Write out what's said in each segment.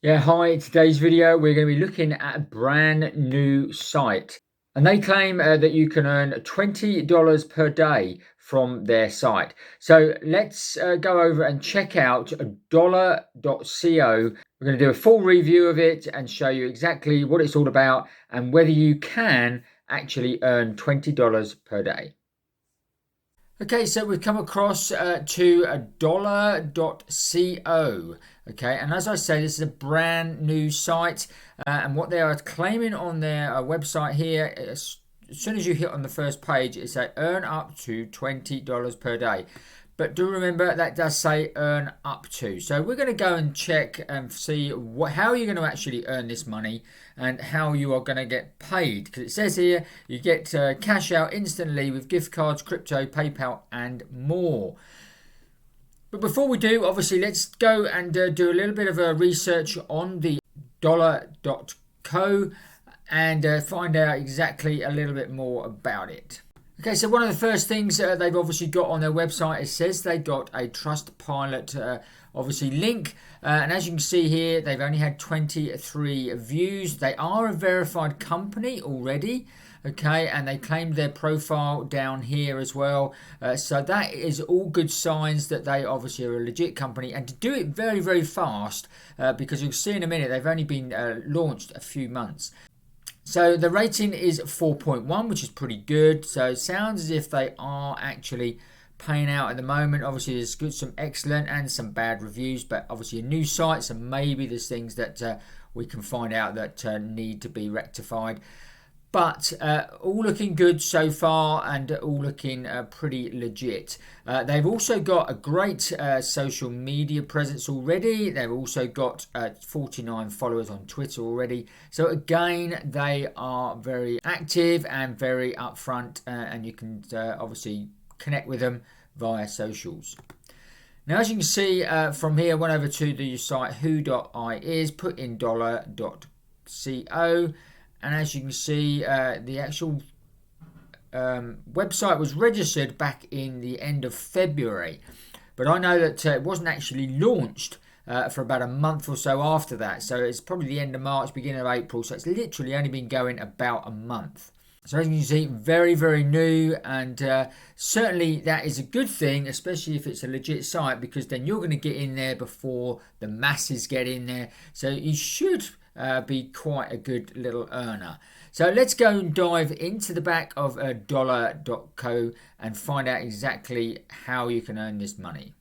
Yeah, hi. Today's video, we're going to be looking at a brand new site. And they claim that you can earn $20 per day from their site. So let's go over and check out Dollah.co. We're going to do a full review of it and show you exactly what it's all about and whether you can actually earn $20 per day. Okay, so we've come across to Dollah.co. Okay, and as I say, this is a brand new site, and what they are claiming on their website here, as soon as you hit on the first page, it says earn up to $20 per day. But do remember that does say earn up to. So we're going to go and check and see how you're going to actually earn this money and how you are going to get paid. Because it says here you get cash out instantly with gift cards, crypto, PayPal and more. But before we do, obviously, let's go and do a little bit of research on the Dollah.co and find out exactly a little bit more about it. Okay, so one of the first things they've obviously got on their website, it says they got a Trustpilot obviously link, and as you can see here, they've only had 23 views. They are a verified company already, okay, and they claimed their profile down here as well, so that is all good signs that they obviously are a legit company, and to do it very, very fast, because you'll see in a minute, they've only been launched a few months. So the rating is 4.1, which is pretty good. So it sounds as if they are actually paying out at the moment. Obviously, there's good, some excellent and some bad reviews, but obviously a new site, so maybe there's things that we can find out that need to be rectified. But all looking good so far and all looking pretty legit. They've also got a great social media presence already. They've also got 49 followers on Twitter already. So again, they are very active and very upfront, and you can obviously connect with them via socials. Now, as you can see from here, went over to the site who.is, put in Dollah.co. And as you can see, the actual website was registered back in the end of February. But I know that it wasn't actually launched for about a month or so after that. So it's probably the end of March, beginning of April. So it's literally only been going about a month. So as you can see, very, very new, and certainly that is a good thing, especially if it's a legit site, because then you're going to get in there before the masses get in there. So you should be quite a good little earner. So let's go and dive into the back of Dollah.co and find out exactly how you can earn this money.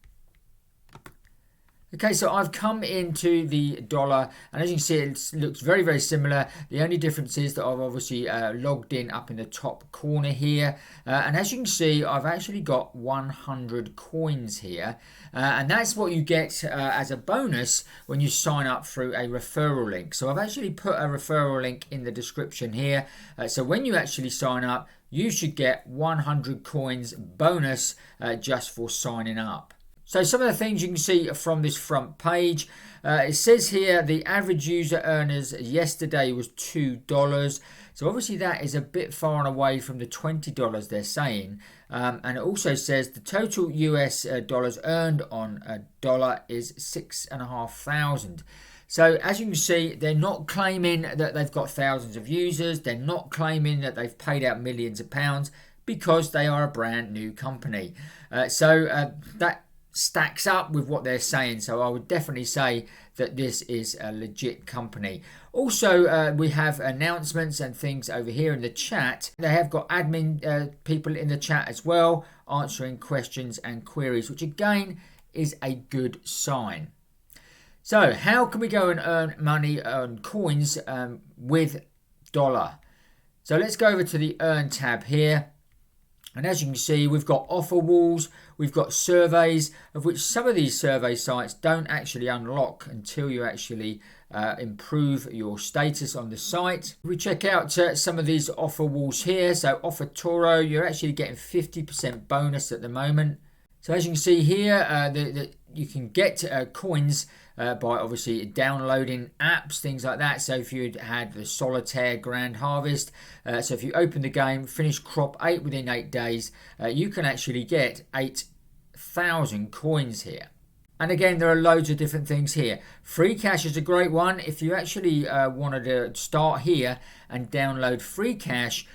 Okay, so I've come into the Dollah, and as you can see, it looks very, very similar. The only difference is that I've obviously logged in up in the top corner here. And as you can see, I've actually got 100 coins here. And that's what you get as a bonus when you sign up through a referral link. So I've actually put a referral link in the description here. So when you actually sign up, you should get 100 coins bonus just for signing up. So some of the things you can see from this front page, it says here the average user earners yesterday was $2. So obviously that is a bit far and away from the $20 they're saying. And it also says the total US dollars earned on a Dollah is 6,500. So as you can see, they're not claiming that they've got thousands of users. They're not claiming that they've paid out millions of pounds, because they are a brand new company. That stacks up with what they're saying, so I would definitely say that this is a legit company. Also, we have announcements and things over here in the chat. They have got admin people in the chat as well, answering questions and queries, which again is a good sign. So how can we go and earn money on coins with Dollah? So let's go over to the earn tab here. And as you can see, we've got offer walls, we've got surveys, of which some of these survey sites don't actually unlock until you actually improve your status on the site. We check out some of these offer walls here. So Offer Toro, you're actually getting 50% bonus at the moment. So as you can see here, you can get coins by obviously downloading apps, things like that. So if you had the Solitaire Grand Harvest, so if you open the game, finish crop 8 within 8 days, you can actually get 8,000 coins here. And again, there are loads of different things here. Free Cash is a great one. If you actually wanted to start here and download Free Cash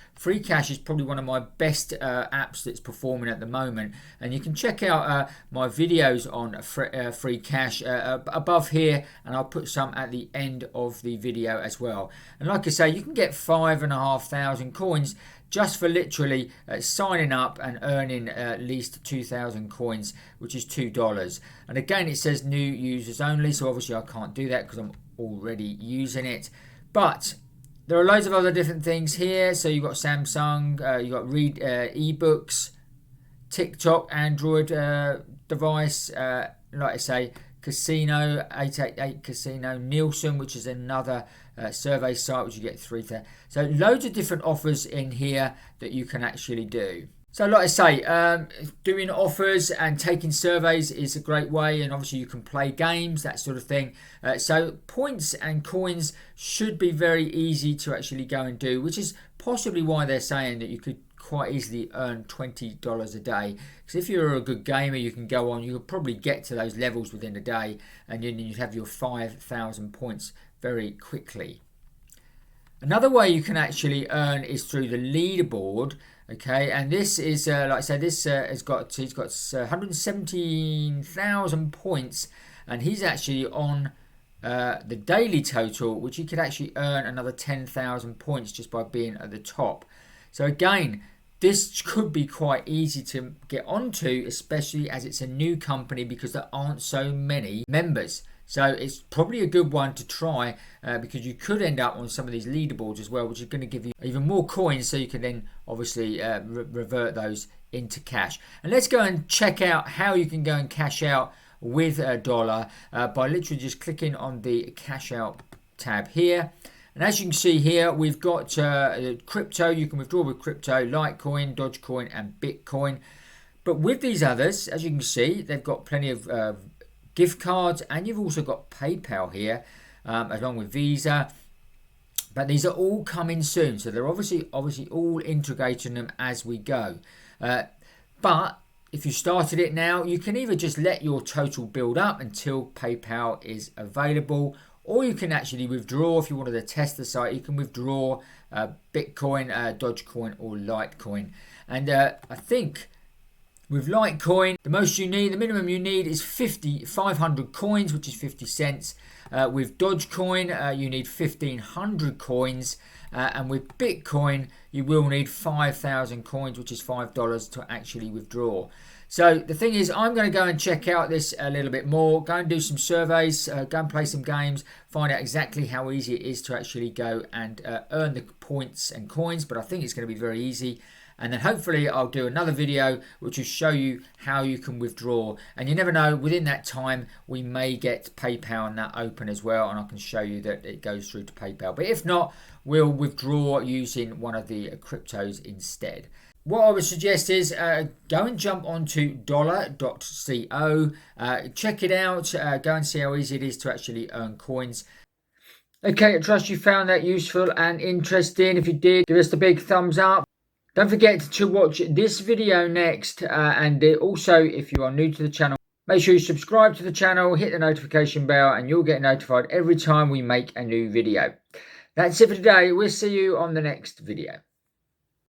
is probably one of my best apps that's performing at the moment. And you can check out my videos on Free Cash above here, and I'll put some at the end of the video as well. And like I say, you can get 5,500 coins just for literally signing up and earning at least 2,000 coins, which is $2. And again, it says new users only, so obviously I can't do that because I'm already using it. But there are loads of other different things here. So you've got Samsung, you've got read ebooks, TikTok, Android device, like I say, Casino, 888 Casino, Nielsen, which is another survey site, which you get 3,000. So loads of different offers in here that you can actually do. So like I say, doing offers and taking surveys is a great way, and obviously you can play games, that sort of thing. So points and coins should be very easy to actually go and do, which is possibly why they're saying that you could quite easily earn $20 a day. Because if you're a good gamer, you can go on, you could probably get to those levels within a day, and then you'd have your 5,000 points very quickly. Another way you can actually earn is through the leaderboard. Okay, and this is like I said, this he's got 117,000 points, and he's actually on the daily total, which he could actually earn another 10,000 points just by being at the top. So again, this could be quite easy to get onto, especially as it's a new company, because there aren't so many members. So it's probably a good one to try because you could end up on some of these leaderboards as well, which is going to give you even more coins, so you can then obviously revert those into cash. And let's go and check out how you can go and cash out with Dollah by literally just clicking on the cash out tab here. And as you can see here, we've got crypto. You can withdraw with crypto, Litecoin, Dogecoin, and Bitcoin. But with these others, as you can see, they've got plenty of gift cards, and you've also got PayPal here, along with Visa. But these are all coming soon, so they're obviously all integrating them as we go. But if you started it now, you can either just let your total build up until PayPal is available, or you can actually withdraw. If you wanted to test the site, you can withdraw Bitcoin, Dogecoin, or Litecoin. And I think with Litecoin, the minimum you need is 500 coins, which is 50 cents. With Dogecoin, you need 1,500 coins. And with Bitcoin, you will need 5,000 coins, which is $5 to actually withdraw. So the thing is, I'm going to go and check out this a little bit more, go and do some surveys, go and play some games, find out exactly how easy it is to actually go and earn the points and coins. But I think it's going to be very easy. And then hopefully I'll do another video which will show you how you can withdraw. And you never know, within that time we may get PayPal and that open as well, and I can show you that it goes through to PayPal. But if not, we'll withdraw using one of the cryptos instead. What I would suggest is go and jump onto dollah.co, check it out, go and see how easy it is to actually earn coins. Okay, I trust you found that useful and interesting. If you did, give us the big thumbs up. Don't forget to watch this video next, and also if you are new to the channel, make sure you subscribe to the channel, hit the notification bell, and you'll get notified every time we make a new video. That's it for today. We'll see you on the next video.